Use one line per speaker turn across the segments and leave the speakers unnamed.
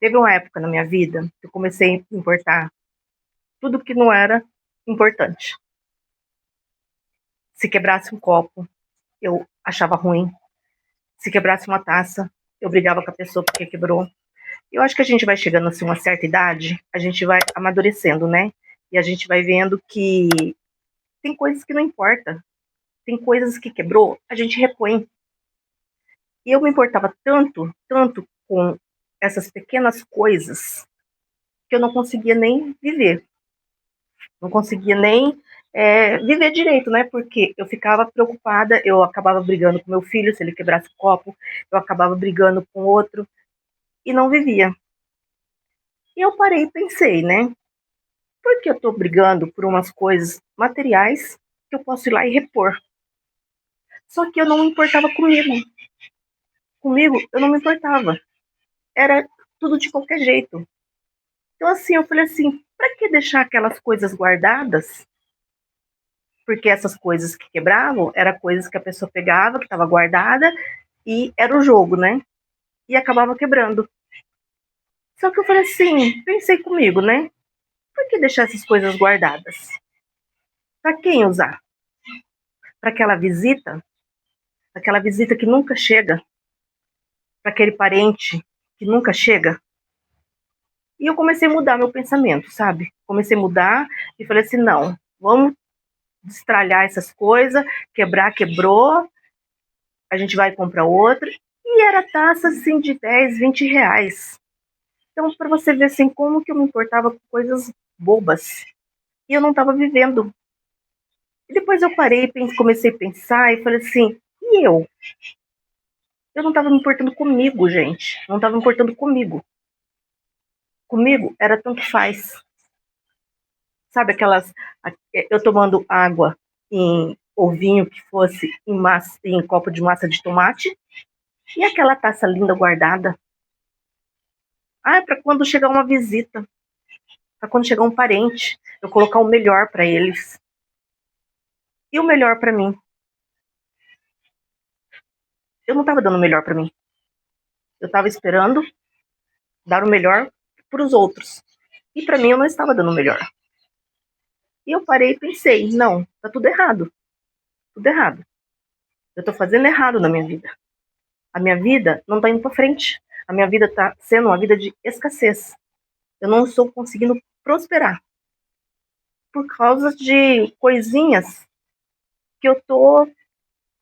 Teve uma época na minha vida que eu comecei a importar tudo que não era importante. Se quebrasse um copo, eu achava ruim. Se quebrasse uma taça, eu brigava com a pessoa porque quebrou. Eu acho que a gente vai chegando assim uma certa idade, a gente vai amadurecendo, né? E a gente vai vendo que tem coisas que não importa. Tem coisas que quebrou, a gente repõe. E eu me importava tanto, tanto com essas pequenas coisas que eu não conseguia nem viver. Não conseguia nem viver direito, né? Porque eu ficava preocupada, eu acabava brigando com meu filho se ele quebrasse o copo, eu acabava brigando com outro e não vivia. E eu parei e pensei, né? Por que eu tô brigando por umas coisas materiais que eu posso ir lá e repor? Só que eu não me importava comigo. Comigo eu não me importava. Era tudo de qualquer jeito. Então assim, eu falei assim, para que deixar aquelas coisas guardadas? Porque essas coisas que quebravam eram coisas que a pessoa pegava, que estava guardada, e era o jogo, né? E acabava quebrando. Só que eu falei assim, pensei comigo, né? Por que deixar essas coisas guardadas? Para quem usar? Para aquela visita que nunca chega, para aquele parente que nunca chega. E eu comecei a mudar meu pensamento, sabe? Comecei a mudar e falei assim, não, vamos destralhar essas coisas, quebrar, quebrou, a gente vai comprar outra. E era taça assim de 10, 20 reais. Então, para você ver assim, como que eu me importava com coisas bobas. E eu não estava vivendo. E depois eu parei, comecei a pensar e falei assim, e eu? Eu não estava me importando comigo, gente. Não estava me importando comigo. Comigo era tanto faz. Sabe aquelas... Eu tomando água em ovinho que fosse em copo de massa de tomate. E aquela taça linda guardada. Ah, é para quando chegar uma visita. Para quando chegar um parente. Eu colocar o melhor para eles. E o melhor para mim? Eu não estava dando o melhor para mim. Eu estava esperando dar o melhor para os outros. E para mim eu não estava dando o melhor. E eu parei e pensei, não, tá tudo errado. Tudo errado. Eu estou fazendo errado na minha vida. A minha vida não está indo para frente. A minha vida está sendo uma vida de escassez. Eu não estou conseguindo prosperar. Por causa de coisinhas que eu estou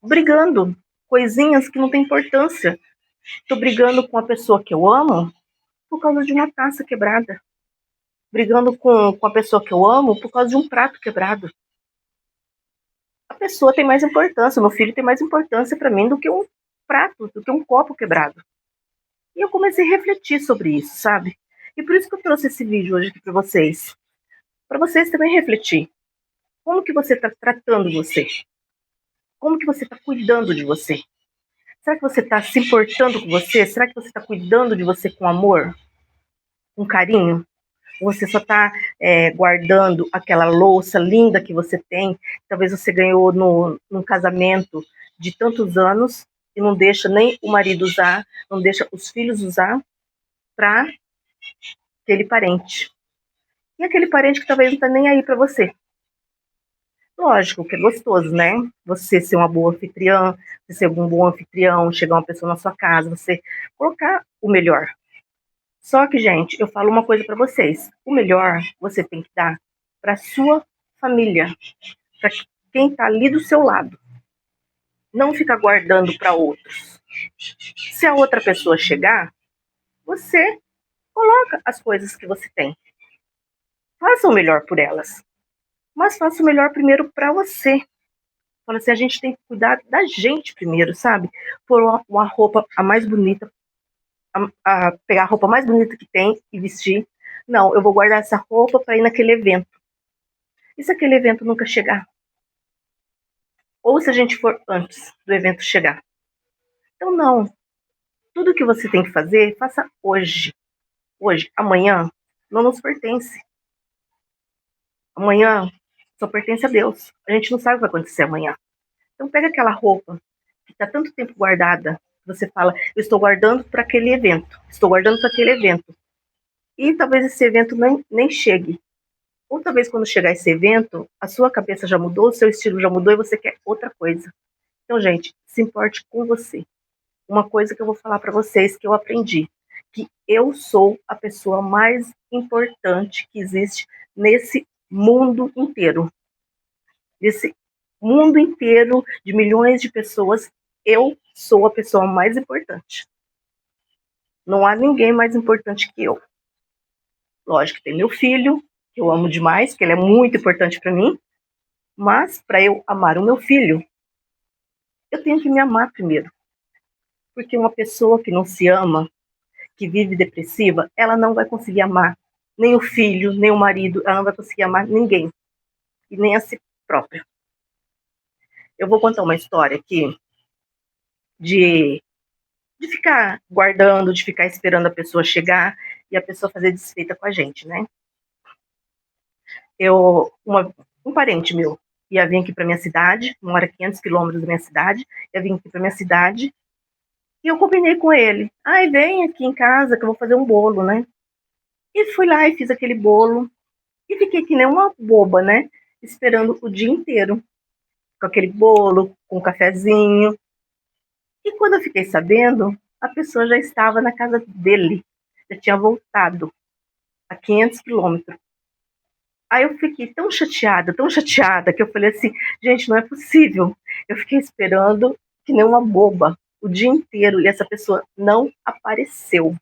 brigando. Coisinhas que não têm importância. Estou brigando com a pessoa que eu amo por causa de uma taça quebrada. Brigando com a pessoa que eu amo por causa de um prato quebrado. A pessoa tem mais importância, o meu filho tem mais importância para mim do que um prato, do que um copo quebrado. E eu comecei a refletir sobre isso, sabe? E por isso que eu trouxe esse vídeo hoje aqui para vocês também refletir. Como que você está tratando você? Como que você está cuidando de você? Será que você está se importando com você? Será que você está cuidando de você com amor? Com carinho? Ou você só está guardando aquela louça linda que você tem? Talvez você ganhou num casamento de tantos anos e não deixa nem o marido usar, não deixa os filhos usar para aquele parente. E aquele parente que talvez não está nem aí para você. Lógico que é gostoso, né? Você ser uma boa anfitriã, você ser um bom anfitrião, chegar uma pessoa na sua casa, você colocar o melhor. Só que, gente, eu falo uma coisa para vocês. O melhor você tem que dar para sua família, para quem está ali do seu lado. Não ficar guardando para outros. Se a outra pessoa chegar, você coloca as coisas que você tem. Faça o melhor por elas. Mas faça o melhor primeiro para você. Fala assim, a gente tem que cuidar da gente primeiro, sabe? Pôr uma roupa a mais bonita, pegar a roupa mais bonita que tem e vestir. Não, eu vou guardar essa roupa para ir naquele evento. E se aquele evento nunca chegar? Ou se a gente for antes do evento chegar? Então, não. Tudo que você tem que fazer, faça hoje. Hoje. Amanhã não nos pertence. Amanhã só pertence a Deus. A gente não sabe o que vai acontecer amanhã. Então, pega aquela roupa que está tanto tempo guardada. Você fala, eu estou guardando para aquele evento. Estou guardando para aquele evento. E talvez esse evento nem chegue. Ou talvez quando chegar esse evento, a sua cabeça já mudou, o seu estilo já mudou e você quer outra coisa. Então, gente, se importe com você. Uma coisa que eu vou falar para vocês que eu aprendi, que eu sou a pessoa mais importante que existe nesse mundo inteiro. Nesse mundo inteiro de milhões de pessoas, eu sou a pessoa mais importante. Não há ninguém mais importante que eu. Lógico que tem meu filho, que eu amo demais, que ele é muito importante para mim, mas para eu amar o meu filho, eu tenho que me amar primeiro. Porque uma pessoa que não se ama, que vive depressiva, ela não vai conseguir amar nem o filho, nem o marido, ela não vai conseguir amar ninguém, e nem a si própria. Eu vou contar uma história aqui de, de ficar guardando, de ficar esperando a pessoa chegar e a pessoa fazer desfeita com a gente, né? Um parente meu ia vir aqui para minha cidade, mora a 500 quilômetros da minha cidade, ia vir aqui para minha cidade, e eu combinei com ele. Ai, vem aqui em casa que eu vou fazer um bolo, né? E fui lá e fiz aquele bolo, e fiquei que nem uma boba, né? Esperando o dia inteiro, com aquele bolo, com um cafezinho. E quando eu fiquei sabendo, a pessoa já estava na casa dele, já tinha voltado a 500 quilômetros. Aí eu fiquei tão chateada, que eu falei assim, gente, não é possível. Eu fiquei esperando que nem uma boba o dia inteiro e essa pessoa não apareceu.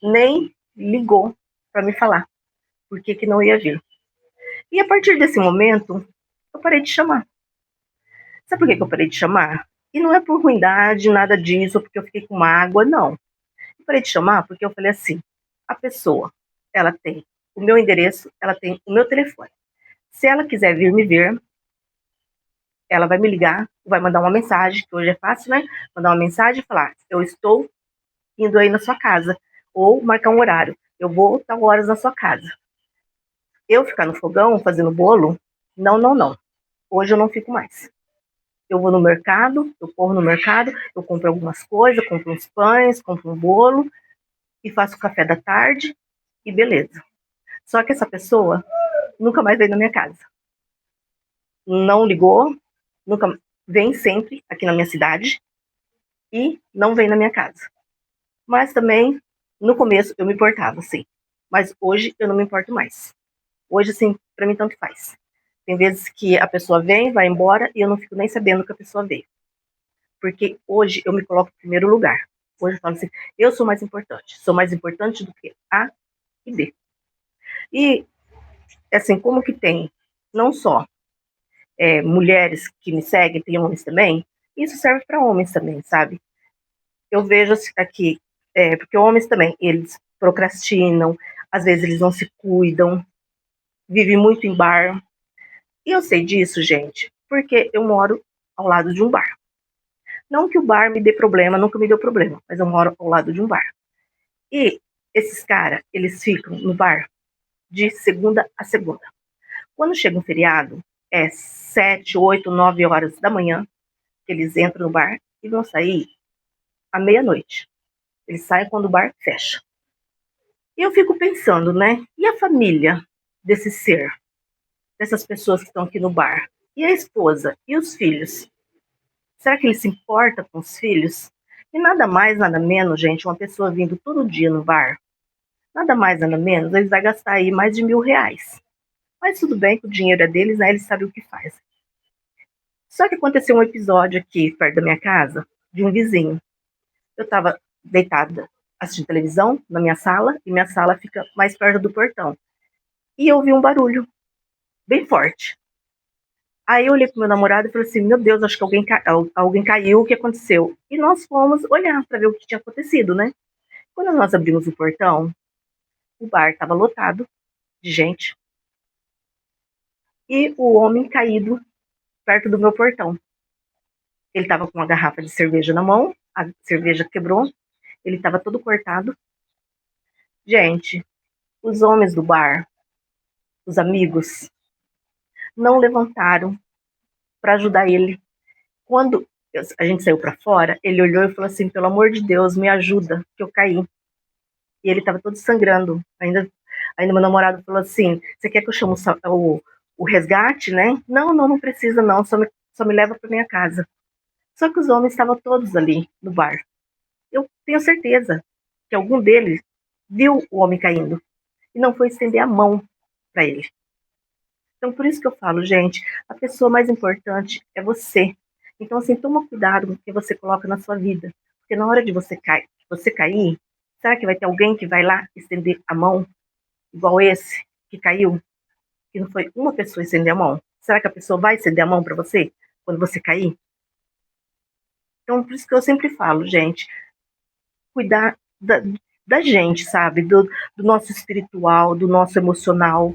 Nem ligou para me falar por que não ia vir. E a partir desse momento, eu parei de chamar. Sabe por que eu parei de chamar? E não é por ruindade, nada disso, porque eu fiquei com mágoa, não. Eu parei de chamar porque eu falei assim, a pessoa, ela tem o meu endereço, ela tem o meu telefone. Se ela quiser vir me ver, ela vai me ligar, vai mandar uma mensagem, que hoje é fácil, né? Mandar uma mensagem e falar, eu estou indo aí na sua casa, ou marcar um horário, eu vou tal horas na sua casa. Eu ficar no fogão fazendo bolo, não. Hoje eu não fico mais. Eu vou no mercado, eu corro no mercado, eu compro algumas coisas, compro uns pães, compro um bolo e faço o café da tarde e beleza. Só que essa pessoa nunca mais veio na minha casa. Não ligou, nunca vem sempre aqui na minha cidade e não vem na minha casa. Mas também, no começo, eu me importava, sim. Mas hoje eu não me importo mais. Hoje, assim, pra mim tanto faz. Tem vezes que a pessoa vem, vai embora e eu não fico nem sabendo que a pessoa veio. Porque hoje eu me coloco em primeiro lugar. Hoje eu falo assim, eu sou mais importante. Sou mais importante do que A e B. E, assim, como que tem não só mulheres que me seguem, tem homens também, isso serve para homens também, sabe? Eu vejo aqui, porque homens também, eles procrastinam, às vezes eles não se cuidam, vivem muito em bar. E eu sei disso, gente, porque eu moro ao lado de um bar. Não que o bar me dê problema, nunca me deu problema, mas eu moro ao lado de um bar. E esses caras, eles ficam no bar de segunda a segunda. Quando chega um feriado, é 7, 8, 9 horas da manhã que eles entram no bar e vão sair à meia-noite. Eles saem quando o bar fecha. E eu fico pensando, né? E a família desse ser, dessas pessoas que estão aqui no bar? E a esposa? E os filhos? Será que ele se importa com os filhos? E nada mais, nada menos, gente, uma pessoa vindo todo dia no bar, nada mais, nada menos, eles vão gastar aí mais de R$ 1.000. Mas tudo bem, que o dinheiro é deles, né? Eles sabem o que faz. Só que aconteceu um episódio aqui, perto da minha casa, de um vizinho. Eu estava deitada assistindo televisão na minha sala, e minha sala fica mais perto do portão. E eu ouvi um barulho bem forte. Aí eu olhei pro meu namorado e falei assim, meu Deus, acho que alguém caiu, o que aconteceu? E nós fomos olhar para ver o que tinha acontecido, né? Quando nós abrimos o portão, o bar estava lotado de gente. E o homem caído perto do meu portão. Ele estava com uma garrafa de cerveja na mão, a cerveja quebrou, ele estava todo cortado. Gente, os homens do bar, os amigos, não levantaram para ajudar ele. Quando a gente saiu para fora, ele olhou e falou assim, pelo amor de Deus, me ajuda, que eu caí. e ele tava todo sangrando. Ainda meu namorado falou assim: você quer que eu chame o resgate, né? Não, não, não precisa, não, só me leva para minha casa. Só que os homens estavam todos ali no bar. Eu tenho certeza que algum deles viu o homem caindo e não foi estender a mão para ele. Então, por isso que eu falo, gente, a pessoa mais importante é você. Então, assim, toma cuidado com o que você coloca na sua vida. Porque na hora de você cair, será que vai ter alguém que vai lá estender a mão, igual esse que caiu? Que não foi uma pessoa estender a mão. Será que a pessoa vai estender a mão para você quando você cair? Então, por isso que eu sempre falo, gente, cuidar da gente, sabe? Do nosso espiritual, do nosso emocional,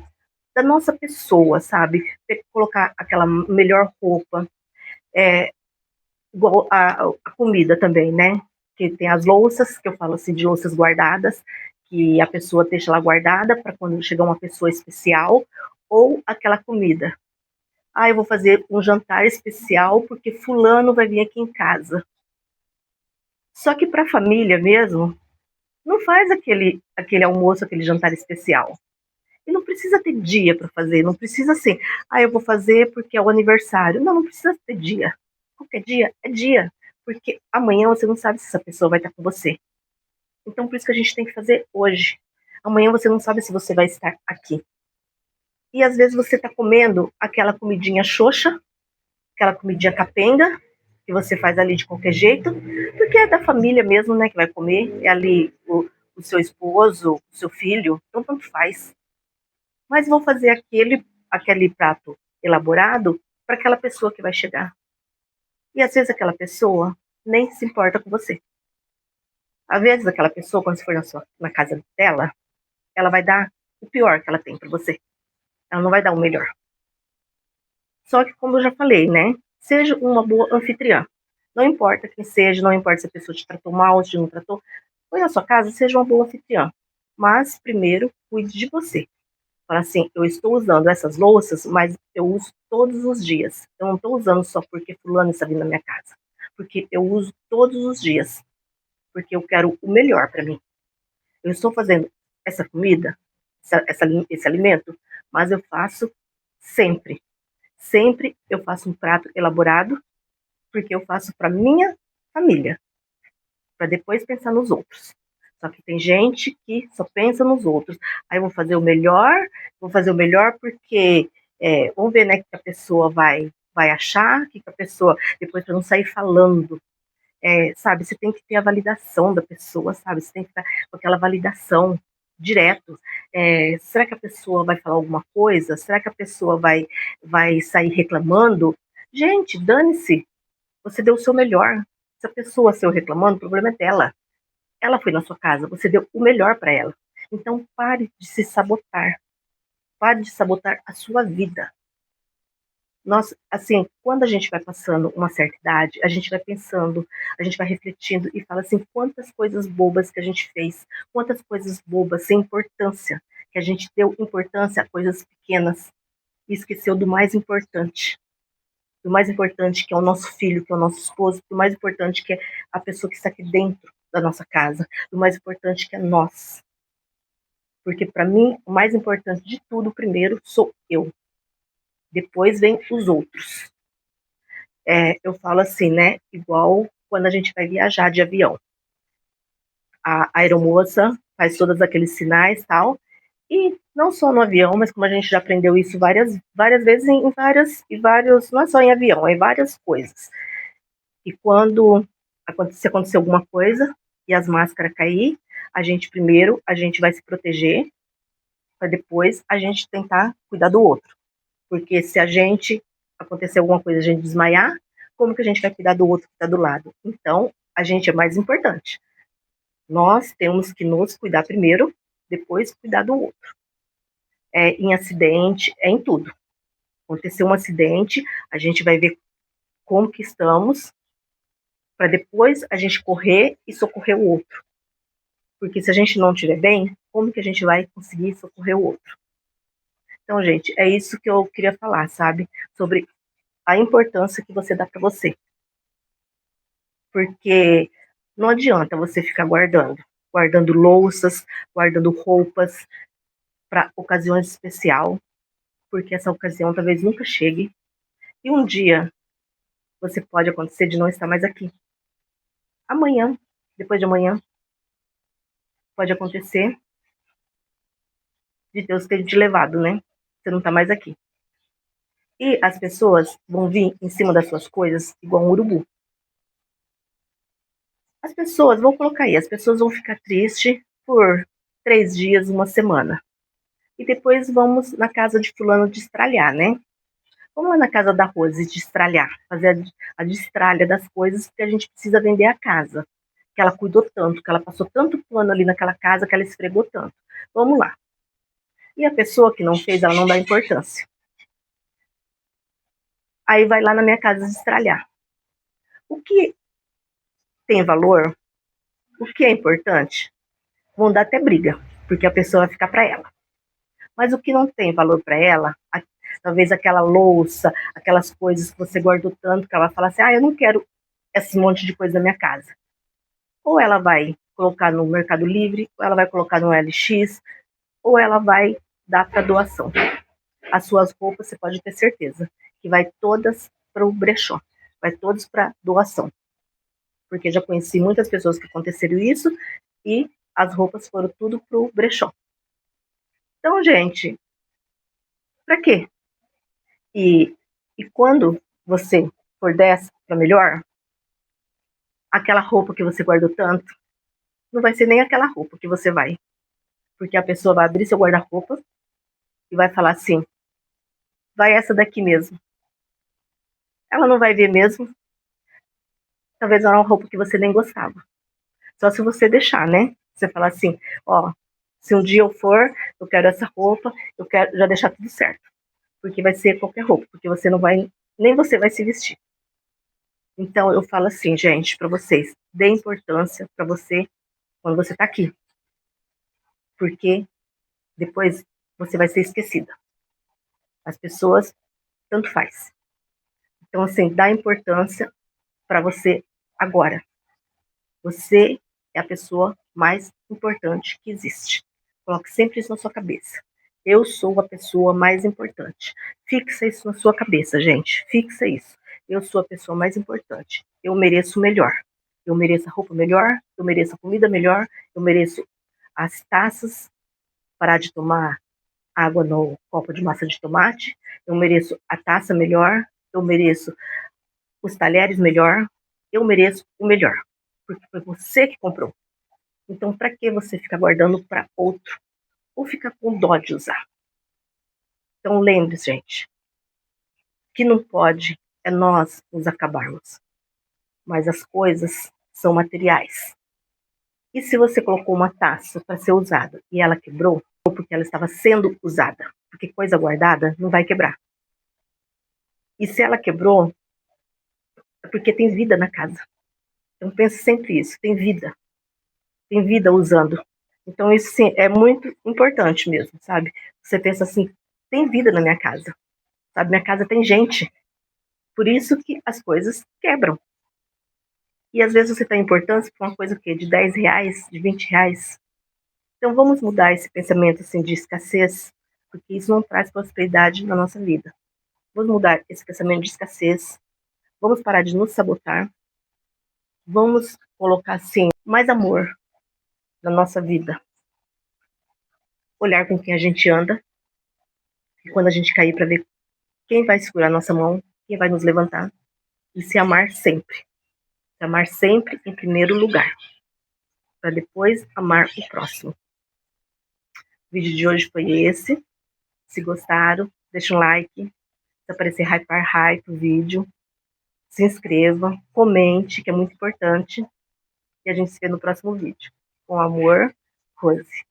da nossa pessoa, sabe? Ter que colocar aquela melhor roupa, é, igual a comida também, né? Que tem as louças, que eu falo assim, de louças guardadas, que a pessoa deixa lá guardada para quando chegar uma pessoa especial, ou aquela comida. Ah, eu vou fazer um jantar especial porque fulano vai vir aqui em casa. Só que para a família mesmo, não faz aquele almoço, aquele jantar especial. E não precisa ter dia para fazer, não precisa assim, ah, eu vou fazer porque é o aniversário. Não, não precisa ter dia. Qualquer dia é dia, porque amanhã você não sabe se essa pessoa vai estar com você. Então, por isso que a gente tem que fazer hoje. Amanhã você não sabe se você vai estar aqui. E às vezes você está comendo aquela comidinha xoxa, aquela comidinha capenga, que você faz ali de qualquer jeito, porque é da família mesmo, né, que vai comer, é ali o seu esposo, o seu filho, então tanto faz. Mas vou fazer aquele prato elaborado para aquela pessoa que vai chegar. E às vezes aquela pessoa nem se importa com você. Às vezes aquela pessoa, quando você for na casa dela, ela vai dar o pior que ela tem para você. Ela não vai dar o melhor. Só que, como eu já falei, né? Seja uma boa anfitriã. Não importa quem seja, não importa se a pessoa te tratou mal, se não tratou. Foi na sua casa, seja uma boa anfitriã. Mas, primeiro, cuide de você. Fala assim, eu estou usando essas louças, mas eu uso todos os dias. Eu não estou usando só porque fulano está vindo na minha casa. Porque eu uso todos os dias. Porque eu quero o melhor para mim. Eu estou fazendo essa comida, esse alimento, mas eu faço sempre. Sempre eu faço um prato elaborado, porque eu faço para minha família, para depois pensar nos outros. Só que tem gente que só pensa nos outros. Aí eu vou fazer o melhor porque vamos ver, né, que a pessoa vai achar, que a pessoa depois para não sair falando. Sabe, você tem que ter a validação da pessoa, sabe? Você tem que estar com aquela validação direto. Será que a pessoa vai falar alguma coisa? Será que a pessoa vai sair reclamando? Gente, dane-se. Você deu o seu melhor. Se a pessoa saiu reclamando, o problema é dela. Ela foi na sua casa, você deu o melhor para ela. Então pare de se sabotar. Pare de sabotar a sua vida. Nós, assim, quando a gente vai passando uma certa idade, a gente vai pensando, a gente vai refletindo e fala assim, quantas coisas bobas que a gente fez, quantas coisas bobas sem importância, que a gente deu importância a coisas pequenas e esqueceu do mais importante que é o nosso filho, que é o nosso esposo, do mais importante que é a pessoa que está aqui dentro da nossa casa, do mais importante que é nós. Porque para mim, o mais importante de tudo, primeiro, sou eu. Depois vem os outros. Eu falo assim, né? Igual quando a gente vai viajar de avião. A aeromoça faz todos aqueles sinais e tal. E não só no avião, mas como a gente já aprendeu isso várias vezes em vários, não é só em avião, é em várias coisas. E quando se acontecer alguma coisa e as máscaras cair, a gente vai se proteger, para depois a gente tentar cuidar do outro. Porque se a gente acontecer alguma coisa, a gente desmaiar, como que a gente vai cuidar do outro que está do lado? Então, a gente é mais importante. Nós temos que nos cuidar primeiro, depois cuidar do outro. Em acidente, em tudo. Aconteceu um acidente, a gente vai ver como que estamos, para depois a gente correr e socorrer o outro. Porque se a gente não estiver bem, como que a gente vai conseguir socorrer o outro? Então, gente, é isso que eu queria falar, sabe? Sobre a importância que você dá para você. Porque não adianta você ficar guardando. guardando louças, guardando roupas para ocasiões especiais, porque essa ocasião talvez nunca chegue. E um dia você pode acontecer de não estar mais aqui. Amanhã, depois de amanhã, pode acontecer de Deus ter te levado, né? Você não tá mais aqui. E as pessoas vão vir em cima das suas coisas igual um urubu. As pessoas, vou colocar aí, as pessoas vão ficar tristes por 3 dias, uma semana. E depois vamos na casa de fulano destralhar, né? Vamos lá na casa da Rose destralhar, fazer a destralha das coisas, porque a gente precisa vender a casa. Que ela cuidou tanto, que ela passou tanto pano ali naquela casa, que ela esfregou tanto. Vamos lá. E a pessoa que não fez, ela não dá importância. Aí vai lá na minha casa destralhar. O que tem valor, o que é importante, vão dar até briga, porque a pessoa vai ficar para ela. Mas o que não tem valor para ela, talvez aquela louça, aquelas coisas que você guardou tanto, que ela vai falar assim, eu não quero esse monte de coisa na minha casa. Ou ela vai colocar no Mercado Livre, ou ela vai colocar no LX, ou ela vai dar para doação. As suas roupas, você pode ter certeza, que vai todas para o brechó, vai todas para doação. Porque já conheci muitas pessoas que aconteceram isso e as roupas foram tudo para o brechó. Então, gente, para quê? E quando você for dessa para melhor, aquela roupa que você guardou tanto, não vai ser nem aquela roupa que você vai. Porque a pessoa vai abrir seu guarda-roupa e vai falar assim, vai essa daqui mesmo. Ela não vai ver mesmo. Talvez era uma roupa que você nem gostava. Só se você deixar, né? Você falar assim, se um dia eu for, eu quero essa roupa, eu quero já deixar tudo certo. Porque vai ser qualquer roupa, porque você não vai, nem você vai se vestir. Então eu falo assim, gente, para vocês, dê importância para você quando você tá aqui. Porque depois você vai ser esquecida. As pessoas, tanto faz. Então, assim, dá importância para você agora. Você é a pessoa mais importante que existe. Coloque sempre isso na sua cabeça. Eu sou a pessoa mais importante. Fixa isso na sua cabeça, gente. Fixa isso. Eu sou a pessoa mais importante. Eu mereço o melhor. Eu mereço a roupa melhor. Eu mereço a comida melhor. Eu mereço as taças. Parar de tomar água no copo de massa de tomate. Eu mereço a taça melhor. Eu mereço os talheres melhor. Eu mereço o melhor. Porque foi você que comprou. Então, para que você ficar guardando para outro? Ou ficar com dó de usar? Então, lembre-se, gente, que não pode é nós nos acabarmos. Mas as coisas são materiais. E se você colocou uma taça para ser usada e ela quebrou, ou porque ela estava sendo usada, porque coisa guardada não vai quebrar. E se ela quebrou, é porque tem vida na casa. Então pense sempre isso, tem vida usando. Então isso sim, é muito importante mesmo, sabe? Você pensa assim, tem vida na minha casa, sabe? Minha casa tem gente, por isso que as coisas quebram. E às vezes você tem importância por uma coisa que de 10 reais, de 20 reais. Então vamos mudar esse pensamento assim de escassez, porque isso não traz prosperidade na nossa vida. Vamos mudar esse pensamento de escassez, vamos parar de nos sabotar, vamos colocar assim mais amor na nossa vida. Olhar com quem a gente anda, e quando a gente cair para ver quem vai segurar nossa mão, quem vai nos levantar, e se amar sempre. Se amar sempre em primeiro lugar, para depois amar o próximo. O vídeo de hoje foi esse. Se gostaram, deixa um like. Se aparecer hype o vídeo, se inscreva, comente, que é muito importante. E a gente se vê no próximo vídeo. Com amor, Rose.